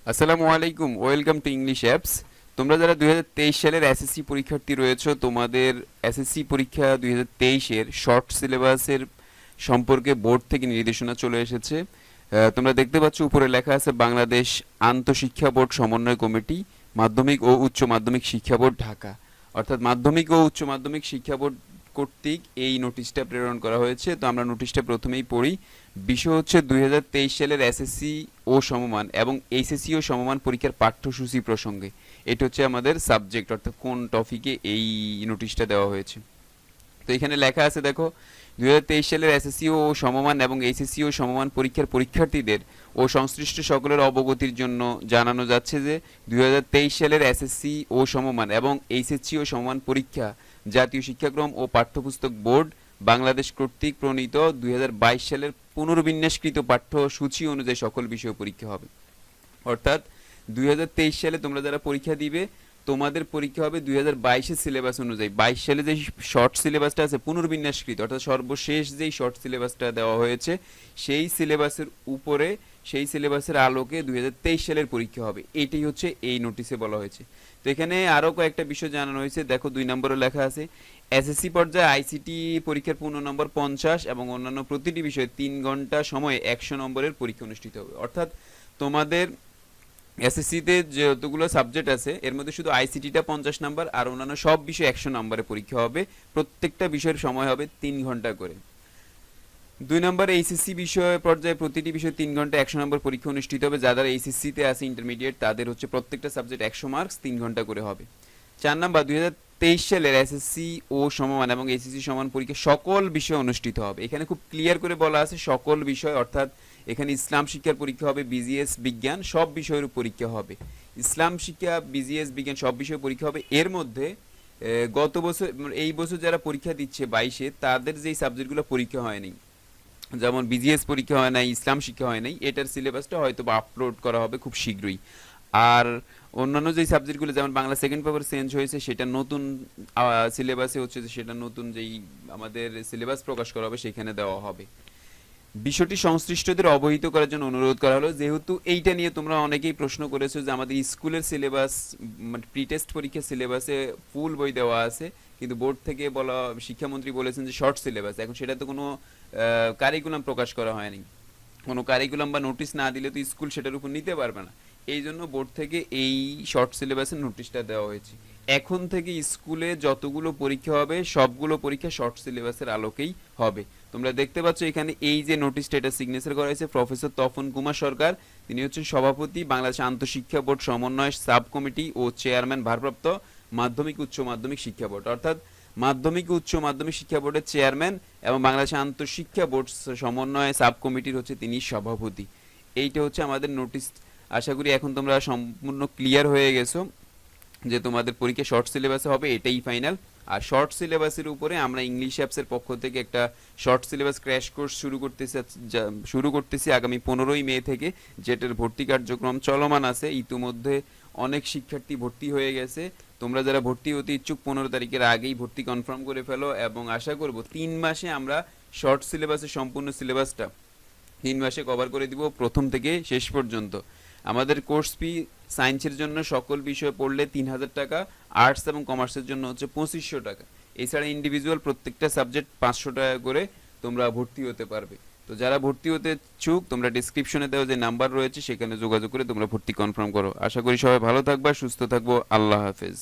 আসসালামু আলাইকুম, welcome to English apps. তোমরা যারা 2023 সালের এসএসসি পরীক্ষার্থী রয়েছো, তোমাদের এসএসসি পরীক্ষা 2023-এর শর্ট সিলেবাসের সম্পর্কে বোর্ড থেকে নির্দেশনা চলে এসেছে। তোমরা দেখতে পাচ্ছ উপরে লেখা আছে বাংলাদেশ আন্তঃশিক্ষা বোর্ড সমন্বয় কমিটি, মাধ্যমিক ও উচ্চ মাধ্যমিক শিক্ষা বোর্ড ঢাকা। অর্থাৎ মাধ্যমিক ও উচ্চ মাধ্যমিক শিক্ষা বোর্ড কর্তৃক এই নোটিশটা প্রেরণ করা হয়েছে। তো আমরা নোটিশটা প্রথমেই পড়ি। বিষয় হচ্ছে 2023 সালের এসএসসি ও সমমান এবং এইচএসসি ও সমমান পরীক্ষার পাঠ্যসূচি প্রসঙ্গে। এটা হচ্ছে আমাদের সাবজেক্ট, অর্থাৎ কোন টপিকে এই নোটিশটা দেওয়া হয়েছে। তো এখানে লেখা আছে, দেখো, 2023 সালের এসএসসি ও সমমান এবং এইচএসসি ও সমমান পরীক্ষার পরীক্ষার্থীদের ও সংশ্লিষ্ট সকলের অবগতির জন্য জানানো যাচ্ছে যে 2023 সালের এসএসসি ও সমমান এবং এইচএসসি ও সমমান পরীক্ষা জাতীয় শিক্ষাক্রম ও পাঠ্যপুস্তক বোর্ড বাংলাদেশ কর্তৃক প্রণীত 2022 সালের পুনর্বিন্যাসকৃত পাঠ্যসূচি অনুযায়ী সকল বিষয় পরীক্ষা হবে। অর্থাৎ 2023 সালে তোমরা যারা পরীক্ষা দিবে, তোমাদের পরীক্ষা হবে 2022-এর সিলেবাস অনুযায়ী। 22 সালে যে শর্ট সিলেবাসটা আছে পুনর্বিন্যাসকৃত, অর্থাৎ সর্বশেষ যেই শর্ট সিলেবাসটা দেওয়া হয়েছে সেই সিলেবাসের উপরে, সেই সিলেবাসের আলোকে 2023 সালের পরীক্ষা হবে। এটাই হচ্ছে এই নোটিশে বলা হয়েছে। তো এখানে আরও কয়েকটা বিষয় জানানো হয়েছে। দেখো 2 নম্বরে লেখা আছে এসএসসি পর্যায়ে আইসিটি পরীক্ষার পূর্ণ নম্বর 50 এবং অন্যান্য প্রতিটি বিষয়ে 3 ঘন্টা সময়ে 100 নম্বরের পরীক্ষা অনুষ্ঠিত হবে। অর্থাৎ তোমাদের এসএসসিতে যতগুলো সাবজেক্ট আছে এর মধ্যে শুধু আইসিটিটা 50 নাম্বার আর অন্যান্য সব বিষয় 100 নম্বরে পরীক্ষা হবে। প্রত্যেকটা বিষয়ের সময় হবে 3 ঘন্টা করে। 2 নম্বর এইচএসসি বিষয় পর্যায়ে প্রতিটি বিষয় 3 ঘন্টা 100 নম্বর পরীক্ষা অনুষ্ঠিত হবে। যারা এইচএসসিতে আছে ইন্টারমিডিয়েট, তাদের হচ্ছে প্রত্যেকটা সাবজেক্ট 100 মার্কস 3 ঘন্টা করে হবে। 4 নম্বর 2023 সালের এসএসসি ও সমমান এবং এইচএসসি সমান পরীক্ষা সকল বিষয় অনুষ্ঠিত হবে। এখানে খুব ক্লিয়ার করে বলা আছে সকল বিষয়, অর্থাৎ এখানে ইসলাম শিক্ষার পরীক্ষা হবে, বিজিএস বিজ্ঞান সব বিষয়ের পরীক্ষা হবে। ইসলাম শিক্ষা, বিজিএস বিজ্ঞান সব বিষয়ে পরীক্ষা হবে। এর মধ্যে গত বছর, এই বছর যারা পরীক্ষা দিচ্ছে 22-এ, তাদের যেই সাবজেক্টগুলো পরীক্ষা হয়নি, যেমন বিজিএস পরীক্ষা হয় নাই, ইসলাম শিক্ষা হয় নাই, এটার সিলেবাসটা হয়তো বা আপলোড করা হবে খুব শীঘ্রই। আর অন্যান্য যেই সাবজেক্টগুলো, যেমন বাংলা সেকেন্ড পেপার চেঞ্জ হয়েছে, সেটা নতুন সিলেবাসে হচ্ছে যে সেটা নতুন যেই আমাদের সিলেবাস প্রকাশ করা হবে সেখানে দেওয়া হবে। বিষয়টি সংশ্লিষ্টদের অবহিত করার জন্য অনুরোধ করা হলো। যেহেতু এইটা নিয়ে তোমরা অনেকেই প্রশ্ন করেছো যে আমাদের স্কুলের সিলেবাস, মানে প্রি টেস্ট পরীক্ষার সিলেবাসে ফুল বই দেওয়া আছে, কিন্তু বোর্ড থেকে বলা, শিক্ষামন্ত্রী বলেছেন যে শর্ট সিলেবাস। এখন সেটা তো কোনো কারিকুলাম প্রকাশ করা হয়নি। কোনো কারিকুলাম বা নোটিশ না দিলে তো স্কুল সেটার উপর নিতে পারবে না। এই জন্য বোর্ড থেকে এই শর্ট সিলেবাসের নোটিশটা দেওয়া হয়েছে। এখন থেকে স্কুলে যতগুলো পরীক্ষা হবে সবগুলো পরীক্ষা শর্ট সিলেবাসের আলোকেই হবে। তোমরা দেখতে পাচ্ছ এখানে এই যে নোটিশটা, এটা সিগনেচার করা হয়েছে প্রফেসর তপন কুমার সরকার। তিনি হচ্ছেন সভাপতি বাংলাদেশ আন্তঃশিক্ষা বোর্ড সমন্বয় সাব কমিটি ও চেয়ারম্যান ভারপ্রাপ্ত মাধ্যমিক উচ্চ মাধ্যমিক শিক্ষা বোর্ড। অর্থাৎ মাধ্যমিক উচ্চ মাধ্যমিক শিক্ষা বোর্ডের চেয়ারম্যান এবং বাংলাদেশ আন্তঃশিক্ষা বোর্ড সমন্বয় সাব কমিটির হচ্ছে তিনি সভাপতি। এইটা হচ্ছে আমাদের নোটিশ। আশা করি এখন তোমরা সম্পূর্ণ ক্লিয়ার হয়ে গেছো যে তোমাদের পরীক্ষা শর্ট সিলেবাসে হবে, এটাই ফাইনাল। আর শর্ট সিলেবাসের উপরে আমরা ইংলিশ অ্যাপসের পক্ষ থেকে একটা শর্ট সিলেবাস ক্র্যাশ কোর্স শুরু করতেছি আগামী 15ই মে থেকে, যেটার ভর্তি কার্যক্রম চলমান আছে। ইতিমধ্যে অনেক শিক্ষার্থী ভর্তি হয়ে গেছে। তোমরা যারা ভর্তি হতে ইচ্ছুক 15 তারিখের আগেই ভর্তি কনফার্ম করে ফেলো, এবং আশা করব 3 মাসে আমরা শর্ট সিলেবাসের সম্পূর্ণ সিলেবাসটা 3 মাসে কভার করে দিব, প্রথম থেকে শেষ পর্যন্ত। আমাদের কোর্স ফি সায়েন্সের জন্য সকল বিষয় পড়লে 3000 টাকা, আর্টস এবং কমার্সের জন্য হচ্ছে 2500 টাকা। এছাড়া ইন্ডিভিজুয়াল প্রত্যেকটা সাবজেক্ট 500 টাকা করে তোমরা ভর্তি হতে পারবে। তো যারা ভর্তি হতে ইচ্ছুক, তোমরা ডিসক্রিপশনে দেওয়া যে নাম্বার রয়েছে সেখানে যোগাযোগ করে তোমরা ভর্তি কনফার্ম করো। আশা করি সবাই ভালো থাকবা, সুস্থ থাকবো। আল্লাহ হাফেজ।